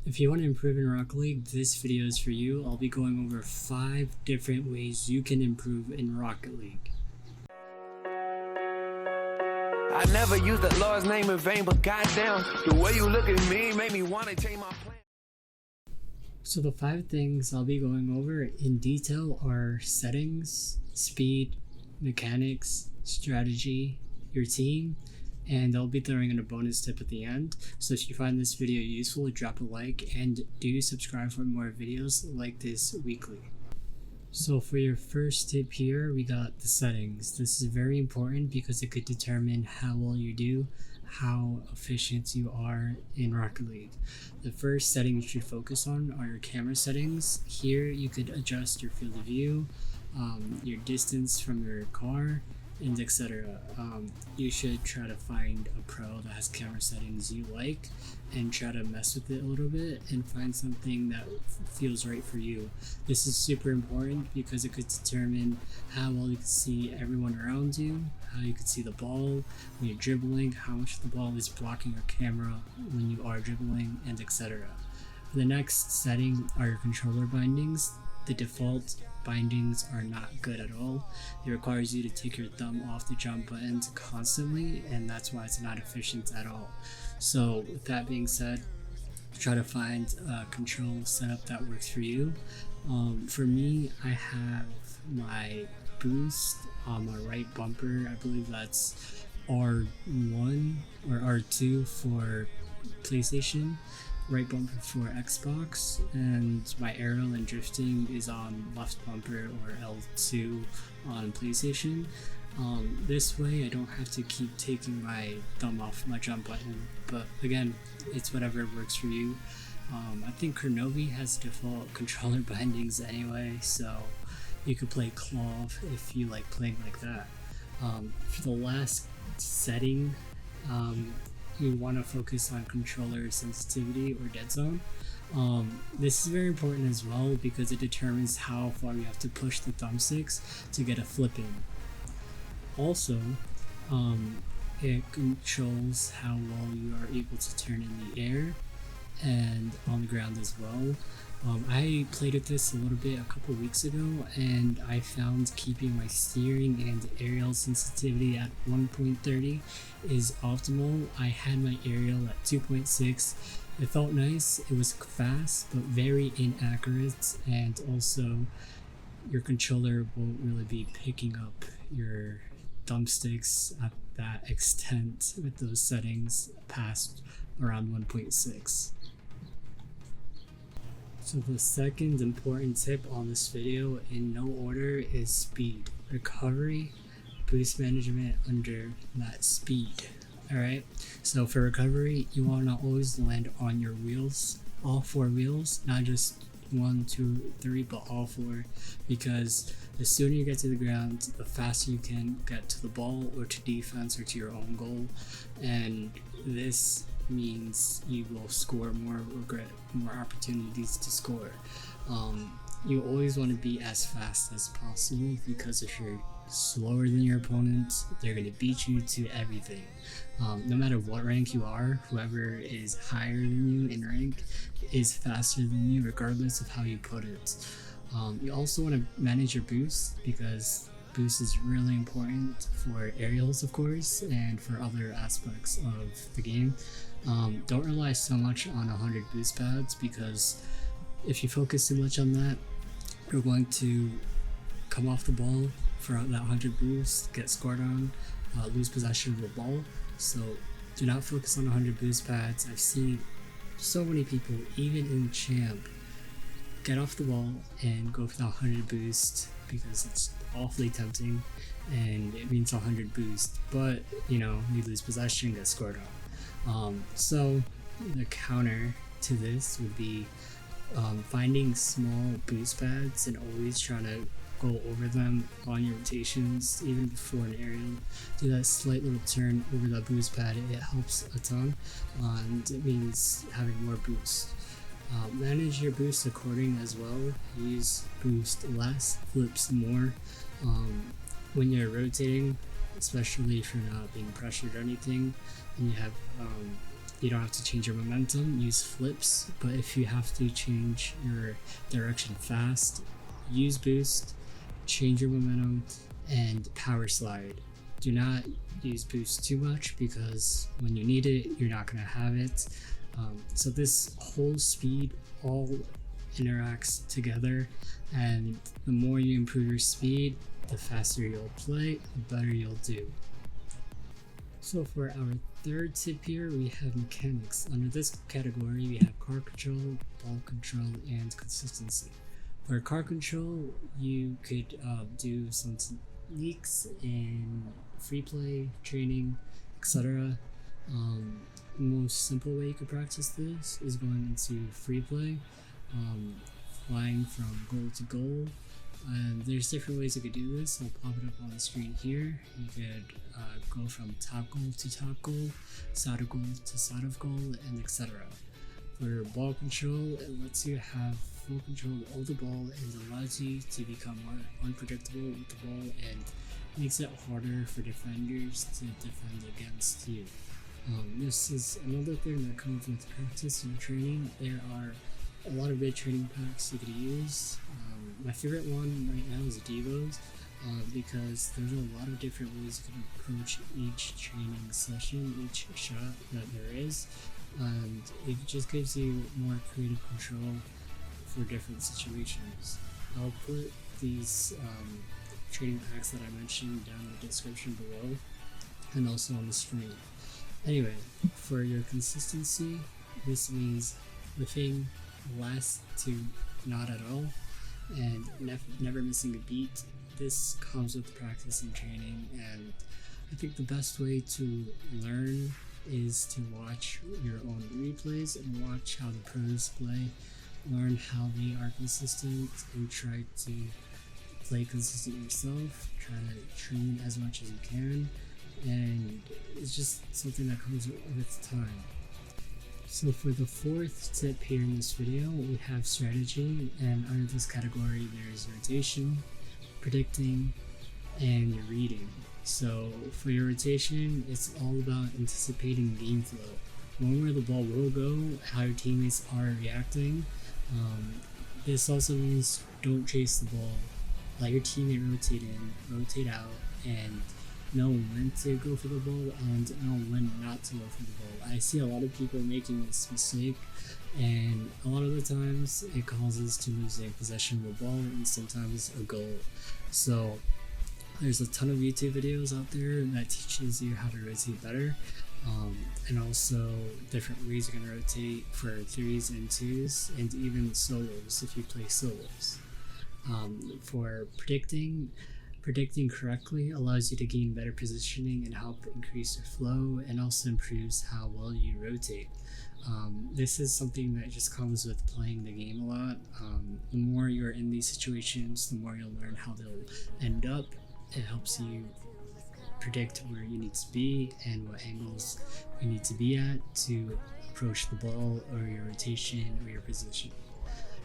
If you want to improve in Rocket League, this video is for you. I'll be going over 5 different ways you can improve in Rocket League. I never used the Lord's name in vain, but goddamn, the way you look at me made me want to change my plan. So the 5 things I'll be going over in detail are settings, speed, mechanics, strategy, your team, and I'll be throwing in a bonus tip at the end. So if you find this video useful, drop a like and do subscribe for more videos like this weekly. So for your first tip here, we got the settings. This is very important because it could determine how well you do, how efficient you are in Rocket League. The first setting you should focus on are your camera settings. Here you could adjust your field of view, your distance from your car, and etc. You should try to find a pro that has camera settings you like and try to mess with it a little bit and find something that feels right for you. This is super important because it could determine how well you can see everyone around you, how you can see the ball when you're dribbling, how much the ball is blocking your camera when you are dribbling, and etc. For the next setting are your controller bindings. The default bindings are not good at all. It requires you to take your thumb off the jump buttons constantly, and that's why it's not efficient at all. So with that being said, try to find a control setup that works for you. For me, I have my boost on my right bumper. I believe that's R1 or R2 for PlayStation, right bumper for Xbox, and my aerial and drifting is on left bumper or L2 on PlayStation. This way I don't have to keep taking my thumb off my jump button, but again, it's whatever works for you. I think Kronovi has default controller bindings anyway, so you could play Clove if you like playing like that. For the last setting, you want to focus on controller sensitivity or dead zone. This is very important as well because it determines how far you have to push the thumbsticks to get a flip in. Also, it controls how well you are able to turn in the air and on the ground as well. I played with this a little bit a couple weeks ago, and I found keeping my steering and aerial sensitivity at 1.30 is optimal. I had my aerial at 2.6. It felt nice, it was fast but very inaccurate, and also your controller won't really be picking up your thumbsticks at that extent with those settings past around 1.6. So the second important tip on this video in no order is speed, recovery, boost management under that speed. Alright, so for recovery, you want to always land on your wheels, all 4 wheels, not just 1, 2, 3, but all 4, because the sooner you get to the ground, the faster you can get to the ball or to defense or to your own goal, and this means you will score more or get more opportunities to score. You always want to be as fast as possible because if you're slower than your opponent, they're going to beat you to everything. No matter what rank you are, whoever is higher than you in rank is faster than you regardless of how you put it. You also want to manage your boost because boost is really important for aerials, of course, and for other aspects of the game. Don't rely so much on 100 boost pads because if you focus too much on that, you're going to come off the ball for that 100 boost, get scored on, lose possession of the ball. So do not focus on 100 boost pads. I've seen so many people, even in champ, get off the ball and go for that 100 boost because it's awfully tempting and it means 100 boost, but you know, you lose possession, get scored on. So the counter to this would be finding small boost pads and always trying to go over them on your rotations, even before an aerial. Do that slight little turn over that boost pad, it helps a ton, and it means having more boost. Manage your boost according as well. Use boost less, flips more. When you're rotating, especially if you're not being pressured or anything, and you have you don't have to change your momentum, use flips, but if you have to change your direction fast, use boost, change your momentum, and power slide. Do not use boost too much because when you need it, you're not going to have it. So this whole speed all interacts together, and the more you improve your speed, the faster you'll play, the better you'll do. So for our third tip here, we have mechanics. Under this category, we have car control, ball control, and consistency. For car control, you could do some leaks in free play, training, etc. The most simple way you could practice this is going into free play, flying from goal to goal. There's different ways you could do this. I'll pop it up on the screen here. You could go from top goal to top goal, side of goal to side of goal, and etc. For ball control, it lets you have full control of the ball and allows you to become more unpredictable with the ball and makes it harder for defenders to defend against you. This is another thing that comes with practice and training. There are a lot of good training packs you could use. My favorite one right now is DEEVO's because there's a lot of different ways you can approach each training session, each shot that there is, and it just gives you more creative control for different situations. I'll put these training packs that I mentioned down in the description below and also on the screen. Anyway, for your consistency, this means lifting less to not at all and never missing a beat. This comes with practice and training, and I think the best way to learn is to watch your own replays and watch how the pros play, learn how they are consistent, and try to play consistent yourself. Try to train as much as you can, and it's just something that comes with time. So for the fourth tip here in this video, we have strategy, and under this category there's rotation, predicting, and reading. So for your rotation, it's all about anticipating game flow, knowing where the ball will go, how your teammates are reacting. This also means don't chase the ball. Let your teammate rotate in, rotate out, and know when to go for the ball and know when not to go for the ball. I see a lot of people making this mistake, and a lot of the times it causes to losing possession of the ball and sometimes a goal. So there's a ton of YouTube videos out there that teaches you how to rotate better, and also different ways you can rotate for 3s and 2s and even solos if you play solos. For predicting correctly allows you to gain better positioning and help increase your flow, and also improves how well you rotate. This is something that just comes with playing the game a lot. The more you're in these situations, the more you'll learn how they'll end up. It helps you predict where you need to be and what angles you need to be at to approach the ball or your rotation or your position.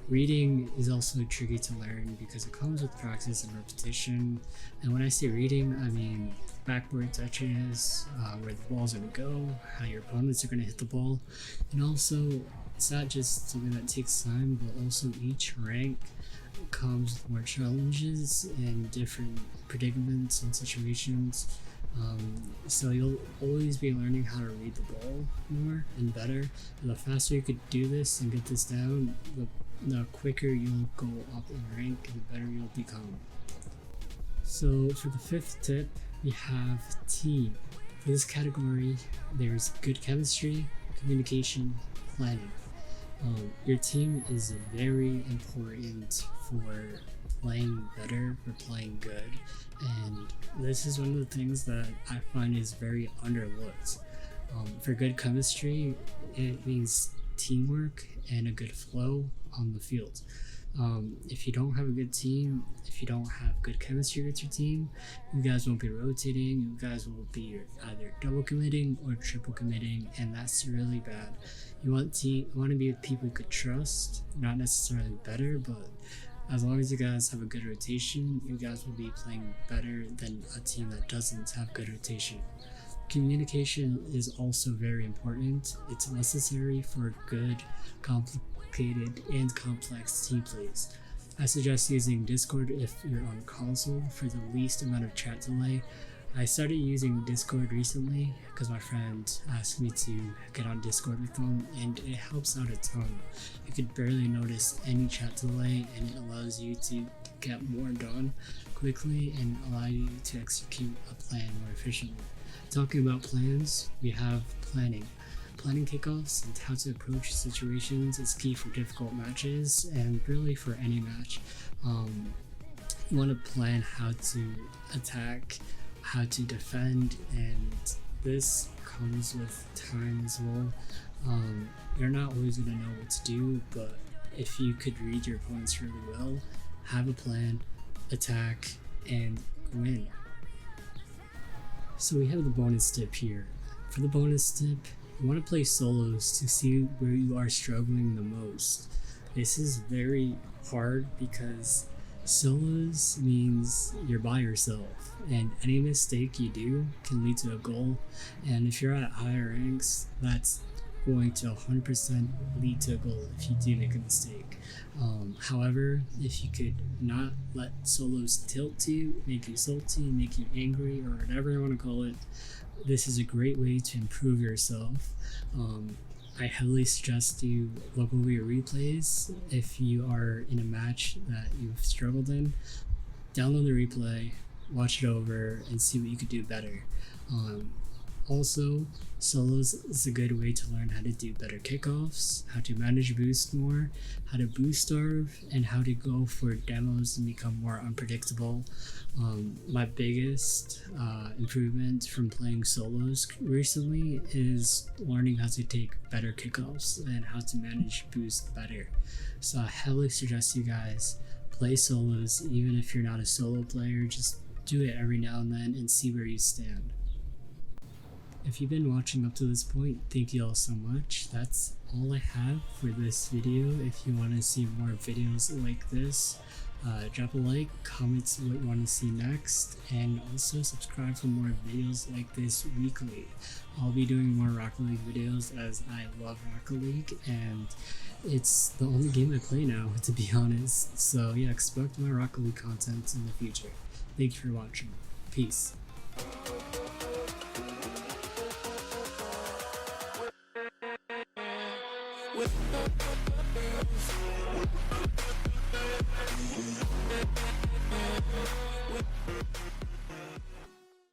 Reading is also tricky to learn because it comes with practice and repetition. And when I say reading, I mean backboard touches, where the ball's going to go, how your opponents are going to hit the ball. And also, it's not just something that takes time, but also each rank comes with more challenges and different predicaments and situations. So you'll always be learning how to read the ball more and better. And the faster you could do this and get this down, the quicker you'll go up in rank and the better you'll become. So for the fifth tip, we have team. For this category, there's good chemistry, communication, planning. Your team is very important for playing better, for playing good, and this is one of the things that I find is very underlooked. For good chemistry, it means teamwork and a good flow on the field. If you don't have a good team, if you don't have good chemistry with your team, you guys won't be rotating, you guys will be either double committing or triple committing, and that's really bad. You want to be with people you could trust, not necessarily better, but as long as you guys have a good rotation, you guys will be playing better than a team that doesn't have good rotation. Communication is also very important. It's necessary for good, complicated, and complex team plays. I suggest using Discord if you're on console for the least amount of chat delay. I started using Discord recently because my friend asked me to get on Discord with them, and it helps out a ton. You could barely notice any chat delay, and it allows you to get more done quickly and allow you to execute a plan more efficiently. Talking about plans, we have planning. Planning kickoffs and how to approach situations is key for difficult matches and really for any match. You want to plan how to attack, how to defend, and this comes with time as well. You're not always going to know what to do, but if you could read your opponents really well, have a plan, attack, and win. So we have the bonus tip here. For the bonus tip, you want to play solos to see where you are struggling the most. This is very hard because solos means you're by yourself, and any mistake you do can lead to a goal, and if you're at higher ranks, that's going to 100% lead to a goal if you do make a mistake. However, if you could not let solos tilt you, make you salty, make you angry, or whatever you want to call it, this is a great way to improve yourself. I heavily suggest you look over your replays. If you are in a match that you've struggled in, download the replay, watch it over, and see what you could do better. Also, solos is a good way to learn how to do better kickoffs, how to manage boost more, how to boost starve, and how to go for demos and become more unpredictable. My biggest improvement from playing solos recently is learning how to take better kickoffs and how to manage boost better. So I heavily suggest you guys play solos. Even if you're not a solo player, just do it every now and then and see where you stand. If you've been watching up to this point, thank you all so much. That's all I have for this video. If you want to see more videos like this, drop a like, comment what you want to see next, and also subscribe for more videos like this weekly. I'll be doing more Rocket League videos as I love Rocket League, and it's the only game I play now, to be honest. So yeah, expect my Rocket League content in the future. Thank you for watching. Peace. With